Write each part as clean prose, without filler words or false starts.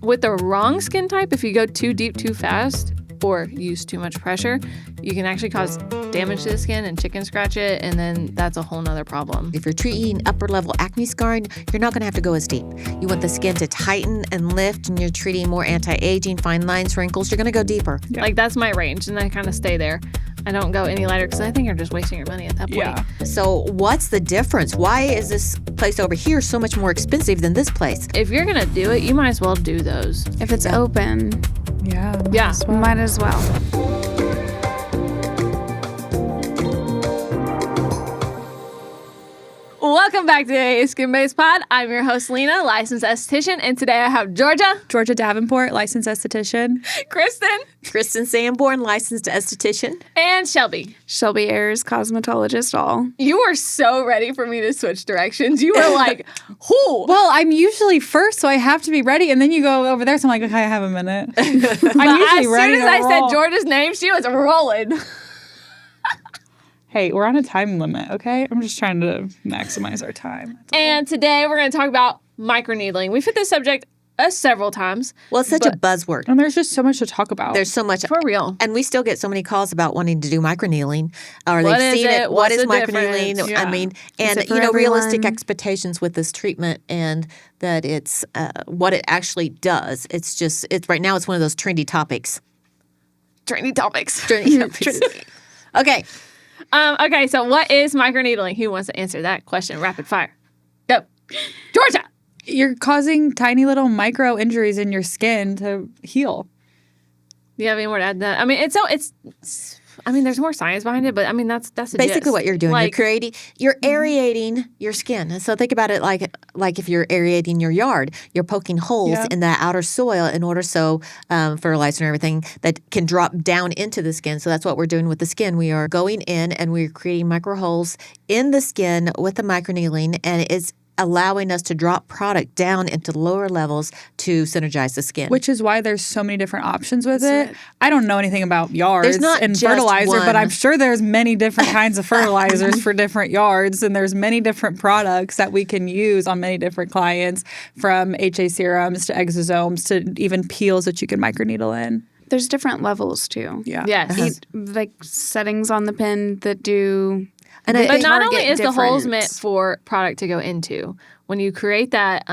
with the wrong skin type, if you go too deep too fast or use too much pressure, you can actually cause damage to the skin and chicken scratch it, and then that's a whole nother problem. If you're treating upper level acne scarring, you're not going to have to go as deep. You want the skin to tighten and lift, and you're treating more anti-aging, fine lines, wrinkles, you're going to go deeper. Yeah. Like, that's my range, and I kind of stay there. I don't go any lighter because I think you're just wasting your money at that point. Yeah. So what's the difference? Why is this place over here so much more expensive than this place? If you're going to do it, you might as well do those. If it's open. Yeah. Might as well. Welcome back to the Skin Based Pod. I'm your host, Lena, licensed esthetician, and today I have Georgia Davenport, licensed esthetician. Kristin Sanborn, licensed esthetician. and Shelby. Shelby Ayers, cosmetologist, all. You were so ready for me to switch directions. You were like, who? Well, I'm usually first, so I have to be ready, and then you go over there, so I'm like, okay, I have a minute. I'm usually ready as soon as I roll. said Georgia's name, she was rolling. Hey, we're on a time limit, okay? I'm just trying to maximize our time. And today we're going to talk about microneedling. We've hit this subject several times. Well, it's such a buzzword. And there's just so much to talk about. There's so much. For real. And we still get so many calls about wanting to do microneedling, or What they've is seen it? it. What's What is the microneedling? difference? I Yeah. mean, Is and it for realistic everyone? expectations with this treatment, and that it's what it actually does. It's just right now. It's one of those trendy topics. Trendy topics. Trendy topics. Okay. Okay, so what is microneedling? Who wants to answer that question? Rapid fire. Go. Georgia. You're causing tiny little micro injuries in your skin to heal. Do you have any more to add to that? I mean, there's more science behind it, but I mean, that's the Basically, gist. what you're doing, Like, you're aerating your skin. And so think about it like if you're aerating your yard, you're poking holes Yep. in the outer soil in order so fertilizer and everything that can drop down into the skin. So that's what we're doing with the skin. We are going in and we're creating micro holes in the skin with the microneedling, and it's allowing us to drop product down into lower levels to synergize the skin. Which is why there's so many different options with it. I don't know anything about yards There's not and just fertilizer, one. but I'm sure there's many different kinds of fertilizers for different yards, and there's many different products that we can use on many different clients, from HA serums to exosomes to even peels that you can microneedle in. There's different levels, too. Yeah. yes. Like settings on the pen that do... And But I But think not only target is the holes different- meant for product to go into, when you create that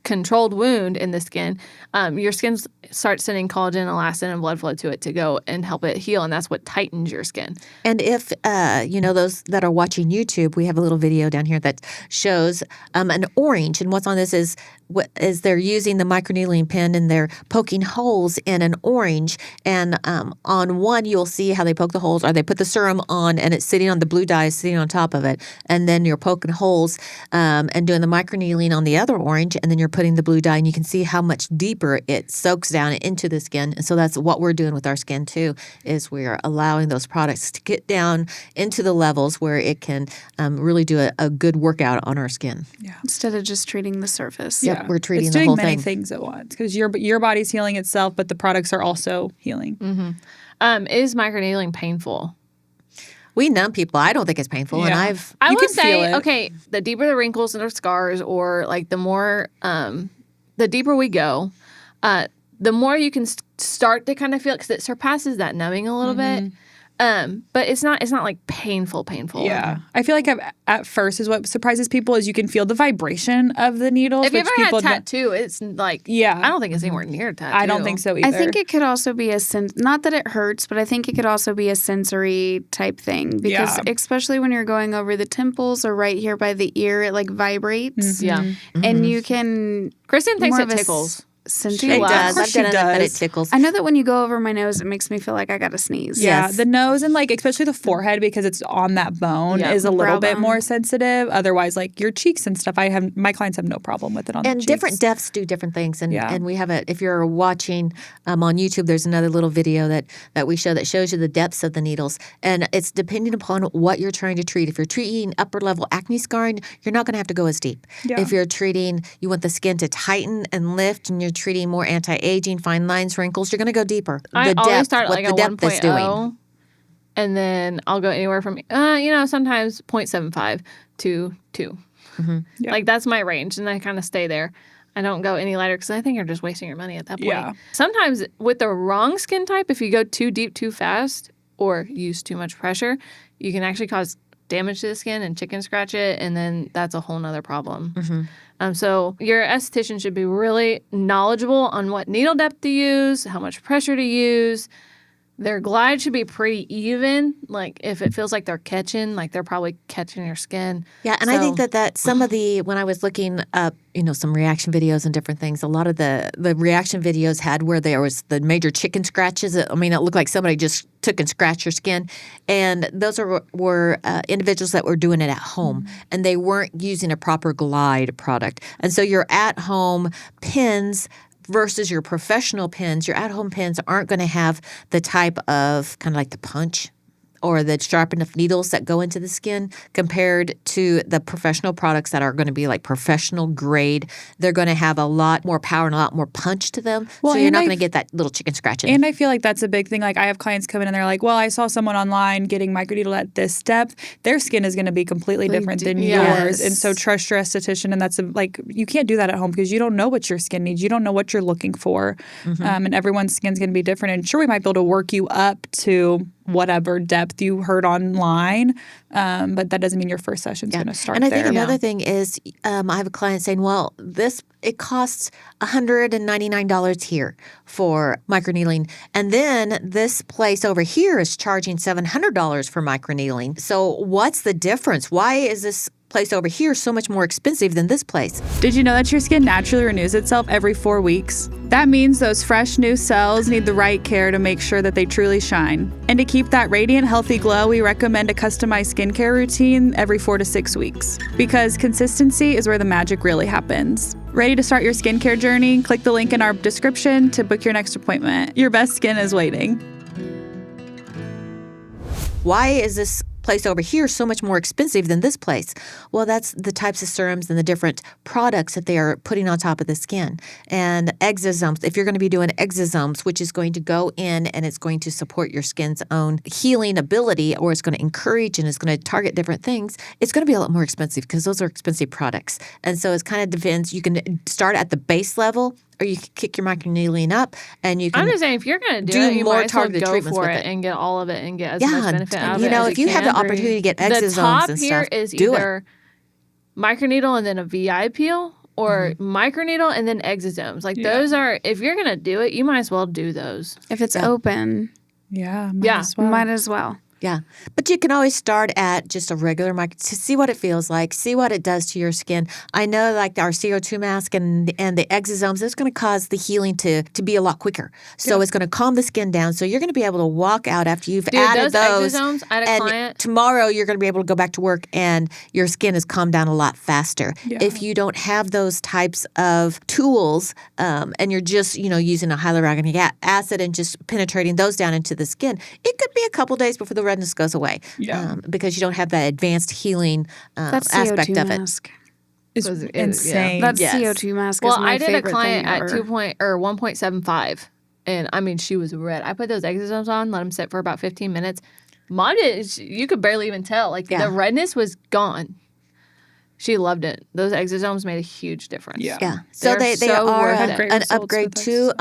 controlled wound in the skin, your skin starts sending collagen, elastin, and blood flow to it to go and help it heal, and that's what tightens your skin. And if, those that are watching YouTube, we have a little video down here that shows an orange. And what's on this is they're using the microneedling pen and they're poking holes in an orange. And on one, you'll see how they poke the holes, or they put the serum on and it's sitting on the blue dye is sitting on top of it. And then you're poking holes and doing the microneedling on the other orange. And then you're putting the blue dye, and you can see how much deeper it soaks down into the skin. And so that's what we're doing with our skin too, is we are allowing those products to get down into the levels where it can really do a good workout on our skin. Yeah. Instead of just treating the surface. Yep, we're treating it's the doing whole many thing. things at once because your body's healing itself, but the products are also healing. Is microneedling painful? We numb people. I don't think it's painful, and Yeah. I You will can feel say, it. okay, the deeper the wrinkles or scars, or like the more, the deeper we go, the more you can start to kind of feel it, because it surpasses that numbing a little bit. But it's not like painful. Yeah. I feel like at first is what surprises people is you can feel the vibration of the needles. If you've which ever had people a tattoo, it's like, Yeah. I don't think it's anywhere near a tattoo. I don't think so either. I think it could also be not that it hurts, but I think it could also be a sensory type thing, because Yeah. especially when you're going over the temples or right here by the ear, it like vibrates. Yeah. And you can... Kristen thinks more it of a tickles. sensory. It Wow. does. Of course I've done she it, but it does. tickles. I know that when you go over my nose, it makes me feel like I got to sneeze. Yeah, Yes. the nose and like especially the forehead, because it's on that bone, Yeah. is a little Brow bit bone. more sensitive. Otherwise, like your cheeks and stuff, my clients have no problem with it on And the cheeks. different depths do different things. And Yeah. and we have if you're watching on YouTube, there's another little video that we show that shows you the depths of the needles. And it's depending upon what you're trying to treat. If you're treating upper level acne scarring, you're not going to have to go as deep. Yeah. If you're you want the skin to tighten and lift, and you're treating more anti-aging, fine lines, wrinkles, you're going to go deeper. I The always depth, start at what like the a depth is 1.0, doing. and then I'll go anywhere from, sometimes 0.75 to 2. Yeah. Like, that's my range, and I kind of stay there. I don't go any lighter because I think you're just wasting your money at that point. Yeah. Sometimes with the wrong skin type, if you go too deep too fast or use too much pressure, you can actually cause damage to the skin and chicken scratch it, and then that's a whole nother problem. So your esthetician should be really knowledgeable on what needle depth to use, how much pressure to use. Their glide should be pretty even. Like if it feels like they're catching, like they're probably catching your skin. Yeah, and I think that some of the, when I was looking up, some reaction videos and different things, a lot of the reaction videos had where there was the major chicken scratches. It looked like somebody just took and scratched your skin. And those were individuals that were doing it at home, and they weren't using a proper glide product. And so your at-home pins versus your professional pins, your at-home pins aren't going to have the type of kind of like the punch or the sharp enough needles that go into the skin compared to the professional products that are going to be like professional grade. They're going to have a lot more power and a lot more punch to them. Well, so you're not going to get that little chicken scratching. And I feel like that's a big thing. Like I have clients come in and they're like, well, I saw someone online getting microneedled at this depth. Their skin is going to be completely different than yours. And so trust your esthetician. And that's you can't do that at home because you don't know what your skin needs. You don't know what you're looking for. And everyone's skin's going to be different. And sure, we might be able to work you up to whatever depth you heard online, but that doesn't mean your first session's going to start there. And I think another thing is I have a client saying, well, it costs $199 here for microneedling. And then this place over here is charging $700 for microneedling. So what's the difference? Why is this place over here so much more expensive than this place? Did you know that your skin naturally renews itself every 4 weeks? That means those fresh new cells need the right care to make sure that they truly shine. And to keep that radiant, healthy glow, we recommend a customized skincare routine every 4 to 6 weeks. Because consistency is where the magic really happens. Ready to start your skincare journey? Click the link in our description to book your next appointment. Your best skin is waiting. Why is this place over here so much more expensive than this place? Well, that's the types of serums and the different products that they are putting on top of the skin. And exosomes, if you're going to be doing exosomes, which is going to go in and it's going to support your skin's own healing ability, or it's going to encourage and it's going to target different things, it's going to be a lot more expensive because those are expensive products. And so it kind of depends. You can start at the base level, or you can kick your microneedling up, and you can. I'm just saying, if you're going to do it, you might as well go for it and get all of it and get as much benefit out of it. If you have the opportunity to get exosomes and stuff, the top here is either microneedle and then a VI peel, or microneedle and then exosomes. Like those are, if you're going to do it, you might as well do those. If it's open, might as well. Yeah. But you can always start at just a regular mic to see what it feels like, see what it does to your skin. I know like our CO2 mask and the exosomes, it's going to cause the healing to be a lot quicker. So it's going to calm the skin down. So you're going to be able to walk out after you've added those. Exosomes, I had a client. Tomorrow you're going to be able to go back to work and your skin has calmed down a lot faster. Yeah. If you don't have those types of tools and you're just, using a hyaluronic acid and just penetrating those down into the skin, it could be a couple days before the redness goes away because you don't have that advanced healing aspect CO2 of it. mask. It's insane. That CO2 mask is my I did a favorite client thing at ever. 1.75, and she was red. I put those exosomes on, let them sit for about 15 minutes. Mom did, you could barely even tell. The redness was gone. She loved it. Those exosomes made a huge difference. Yeah. So they are an upgrade to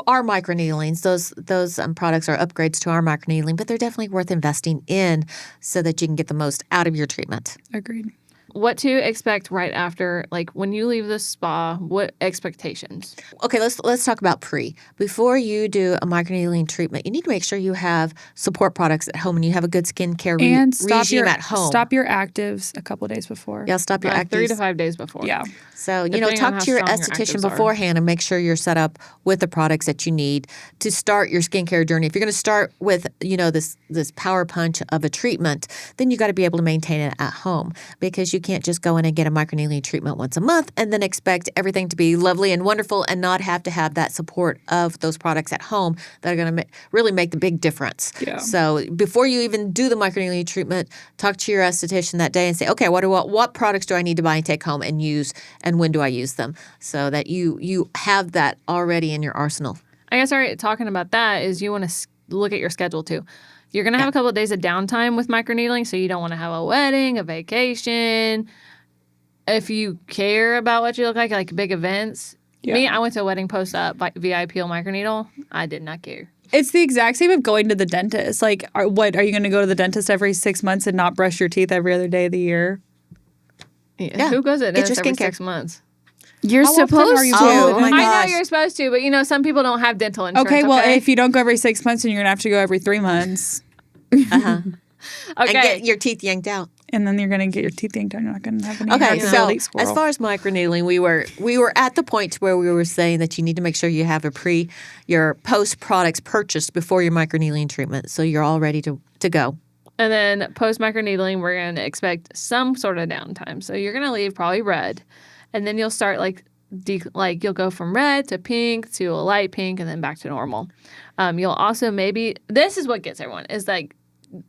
our microneedlings. Those products are upgrades to our microneedling, but they're definitely worth investing in so that you can get the most out of your treatment. Agreed. What to expect right after, when you leave the spa, what expectations? Okay, let's talk about pre. Before you do a microneedling treatment, you need to make sure you have support products at home and you have a good skincare regime at home. Stop your actives a couple of days before. Yeah, stop your actives. 3 to 5 days before. Yeah. So, talk to your esthetician beforehand and make sure you're set up with the products that you need to start your skincare journey. If you're going to start with, this power punch of a treatment, then you got to be able to maintain it at home because you can't just go in and get a microneedling treatment once a month and then expect everything to be lovely and wonderful and not have to have that support of those products at home that are going to really make the big difference. Yeah. So before you even do the microneedling treatment, talk to your esthetician that day and say, okay, what products do I need to buy and take home and use, and when do I use them, so that you have that already in your arsenal. I guess talking about that is you want to look at your schedule too. You're going to have a couple of days of downtime with microneedling, so you don't want to have a wedding, a vacation, if you care about what you look like big events. Me, I went to a wedding post-op VIP microneedle. I did not care. It's the exact same of going to the dentist. Like, are you going to go to the dentist every 6 months and not brush your teeth every other day of the year? Yeah. Who goes to the Get dentist your every skincare. 6 months? You're How often supposed are you to. going to the Oh, my I know gosh. you're supposed to, but some people don't have dental insurance. Okay, well, if you don't go every 6 months, then you're going to have to go every 3 months. Uh-huh. And okay. get your teeth yanked out. And then you're going to get your teeth yanked out. You're not going to have any Okay, hair so elite squirrel. as far as microneedling, we were at the point where we were saying that you need to make sure you have your post products purchased before your microneedling treatment, so you're all ready to go. And then post microneedling, we're going to expect some sort of downtime. So you're going to leave probably red, and then you'll start you'll go from red to pink to a light pink, and then back to normal. You'll also this is what gets everyone is like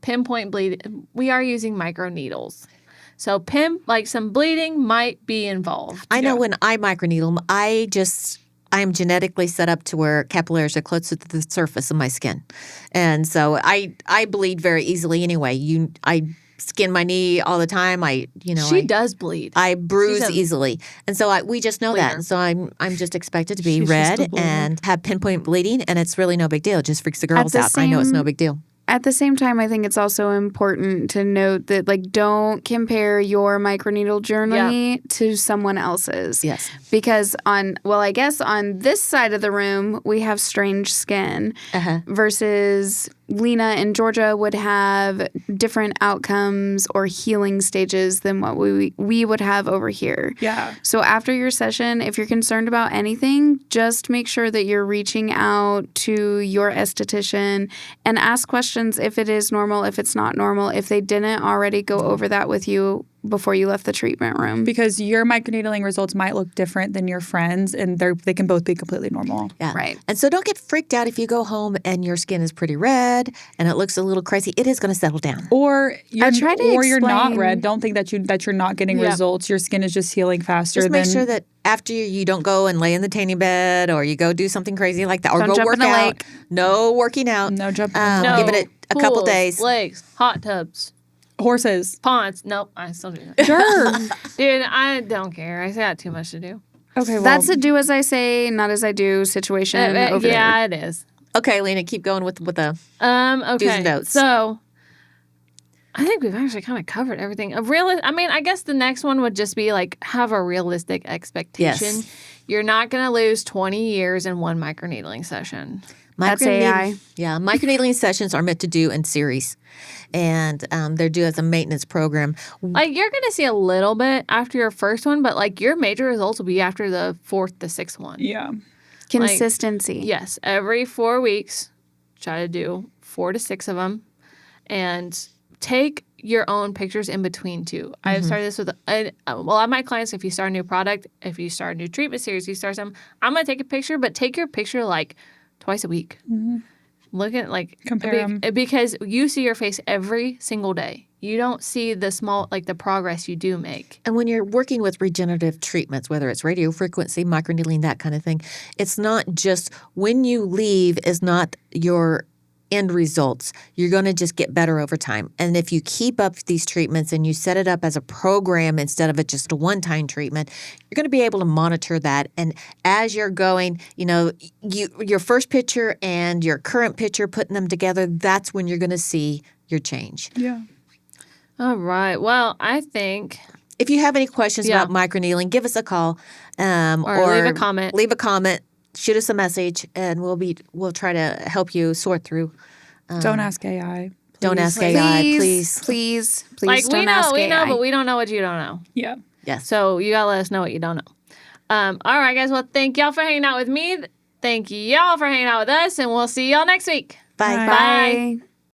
pinpoint bleeding. We are using microneedles, so some bleeding might be involved. I know when I microneedle, I am genetically set up to where capillaries are close to the surface of my skin, and so I bleed very easily anyway. I skin my knee all the time. She does bleed. I bruise She's a easily, and so we just know that. bleeder. And so I'm just expected to be She's just a red bleeder. and have pinpoint bleeding, and it's really no big deal. It just freaks the girls the out. I know it's no same- big deal. At the same time, I think it's also important to note that, don't compare your microneedle journey to someone else's. Yes. Because on this side of the room, we have strange skin versus Lena and Georgia would have different outcomes or healing stages than what we would have over here. Yeah. So after your session, if you're concerned about anything, just make sure that you're reaching out to your esthetician and ask questions if it is normal, if it's not normal, if they didn't already go over that with you before you left the treatment room. Because your microneedling results might look different than your friends, and they can both be completely normal. Yeah. Right. And so don't get freaked out if you go home and your skin is pretty red and it looks a little crazy. It is going to settle down. Or you're try to you're not explain- red. Don't think that you're not getting results. Your skin is just healing faster. Just make than, sure that after you don't go and lay in the tanning bed or you go do something crazy like that or Don't go jump work in a out. lake. No working out. No jumping. No, Give it a couple pools, days. Lakes, hot tubs, Horses. ponds. Nope, I still do that. Sure. Dude, I don't care. I got too much to do. Okay. Well, That's a do as I say, not as I do situation over Yeah, it is. Okay, Lena, keep going with the Okay. Do's and don'ts. So I think we've actually kind of covered everything. I guess the next one would just be have a realistic expectation. Yes. You're not going to lose 20 years in one microneedling session. That's Microneedling- AI. Yeah, microneedling sessions are meant to do in series, and they're due as a maintenance program. You're going to see a little bit after your first one, but your major results will be after the fourth, the sixth one. yeah. Consistency. Yes, every 4 weeks, try to do 4 to 6 of them, and take your own pictures in between too. I've started this with a lot of my clients. If you start a new product, if you start a new treatment series, you start some. I'm gonna take a picture, but take your picture twice a week. Look at Compare 'em. because you see your face every single day. You don't see the small the progress you do make. And when you're working with regenerative treatments, whether it's radio frequency, microneedling, that kind of thing, it's not just when you leave is not your end results. You're going to just get better over time. And if you keep up these treatments and you set it up as a program instead of just a one-time treatment, you're going to be able to monitor that. And as you're going, your first picture and your current picture, putting them together, that's when you're going to see your change. Yeah. All right. Well, I think If you have any questions Yeah. about microneedling, give us a call Or leave a comment. Leave a comment. Shoot us a message, and we'll try to help you sort through. Don't ask AI. Don't ask Please. AI, Please, please. please don't ask we AI. know, but we don't know what you don't know. Yeah. Yes. So you gotta let us know what you don't know. All right, guys. Well, thank y'all for hanging out with me. Thank y'all for hanging out with us, and we'll see y'all next week. Bye. Bye.